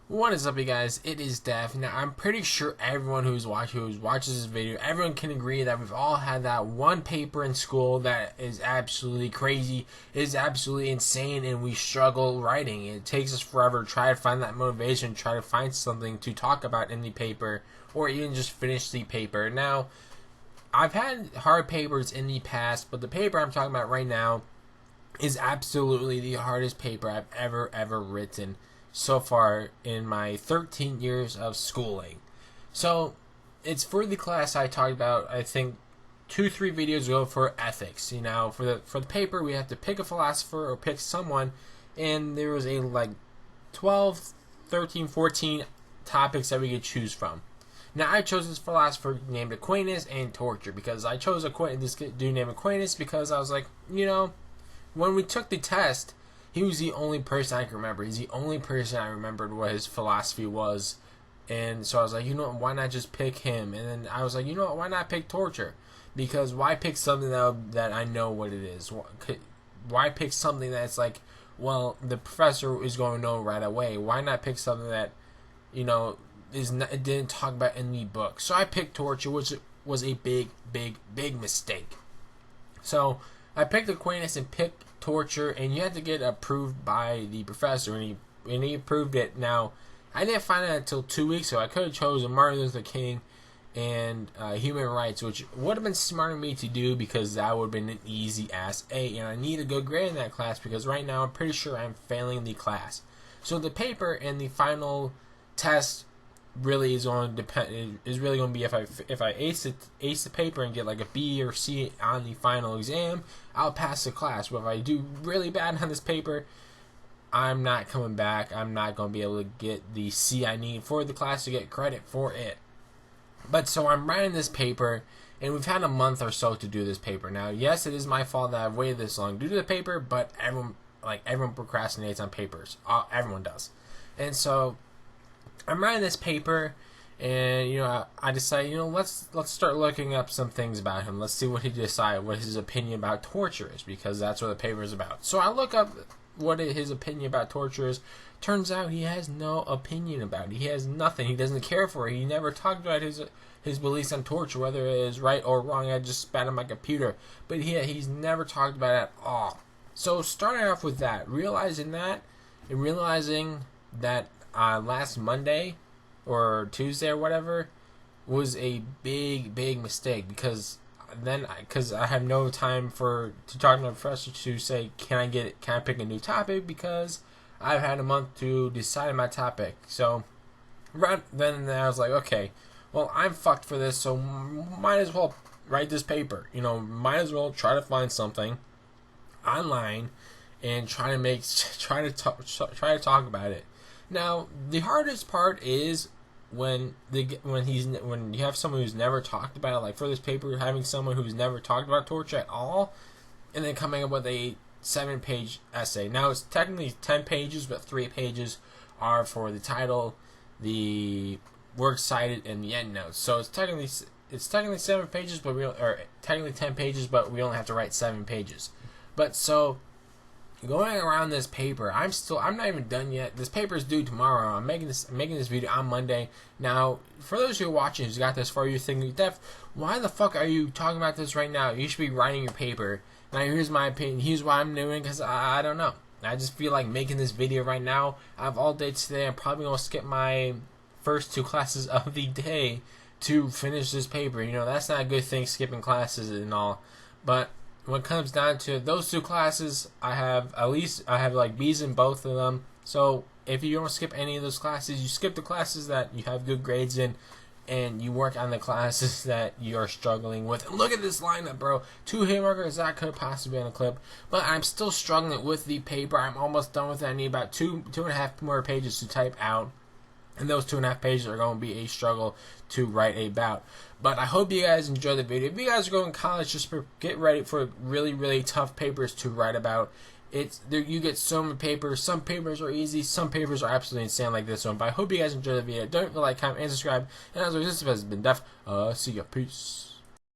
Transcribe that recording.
What is up, you guys? It is Def. Now, I'm pretty sure everyone who watches this video, everyone can agree that we've all had that one paper in school that is absolutely crazy, is absolutely insane, and we struggle writing. It takes us forever to try to find that motivation, try to find something to talk about in the paper, or even just finish the paper. Now, I've had hard papers in the past, but the paper I'm talking about right now is absolutely the hardest paper I've ever written so far in my 13 years of schooling. So it's for the class I talked about, I think 2-3 videos ago, for ethics. You know, for the paper we have to pick a philosopher or pick someone, and there was 12, 13, 14 topics that we could choose from. Now, I chose this philosopher named Aquinas and torture, because I chose this dude named Aquinas because I was like, when we took the test, he was the only person I can remember. He's the only person I remembered what his philosophy was. And so I was like, why not just pick him? And then I was like, why not pick torture? Because why pick something that I know what it is? Why pick something that's like, well, the professor is going to know right away? Why not pick something that, it didn't talk about in the book? So I picked torture, which was a big mistake. So I picked Aquinas and picked torture, and you had to get approved by the professor, and he approved it. Now, I didn't find out until 2 weeks ago. I could have chosen Martin Luther King and human rights, which would have been smart of me to do, because that would have been an easy ass A, and I need a good grade in that class, because right now I'm pretty sure I'm failing the class. So the paper and the final test really is going to depend. Is really going to be if I ace the paper and get like a B or C on the final exam, I'll pass the class. But if I do really bad on this paper, I'm not coming back. I'm not going to be able to get the C I need for the class to get credit for it. But so I'm writing this paper, and we've had a month or so to do this paper. Now, yes, it is my fault that I've waited this long to do the paper, but everyone procrastinates on papers. Everyone does. And so I'm writing this paper, and I decided, let's start looking up some things about him. Let's see what his opinion about torture is, because that's what the paper is about. So I look up what his opinion about torture is. Turns out he has no opinion about it. He has nothing. He doesn't care for it. He never talked about his beliefs on torture, whether it is right or wrong. I just spat on my computer, but he's never talked about it at all. So starting off with that, realizing that last Monday or Tuesday or whatever was a big mistake, because I have no time to talk to my professor to say, can I pick a new topic, because I've had a month to decide my topic. So right then I was like, okay, well, I'm fucked for this, so might as well write this paper. Might as well try to find something online and try to talk about it. Now, the hardest part is when you have someone who's never talked about it. Like for this paper, having someone who's never talked about torture at all, and then coming up with a 7-page essay. Now, it's technically 10 pages, but 3 pages are for the title, the works cited, and the end notes. So it's technically 7 pages, or technically 10 pages, but we only have to write 7 pages. But so, going around this paper, I'm not even done yet. This paper is due tomorrow. I'm making this video on Monday. Now, for those who are watching, who's got this far, you're thinking, Def, why the fuck are you talking about this right now? You should be writing your paper. Now, here's my opinion. Here's what I'm doing, because I don't know. I just feel like making this video right now. I have all day today. I'm probably going to skip my first 2 classes of the day to finish this paper. That's not a good thing, skipping classes and all. But when it comes down to those 2 classes, I have like B's in both of them. So if you don't skip any of those classes, you skip the classes that you have good grades in, and you work on the classes that you're struggling with. And look at this lineup, bro. 2 hit markers, that could have possibly been a clip. But I'm still struggling with the paper. I'm almost done with it. I need about 2.5 more pages to type out. And those 2.5 pages are going to be a struggle to write about. But I hope you guys enjoy the video. If you guys are going to college, just get ready for really tough papers to write about. You get so many papers. Some papers are easy. Some papers are absolutely insane, like this one. But I hope you guys enjoy the video. Don't forget to like, comment, and subscribe. And as always, this has been Def. See ya. Peace.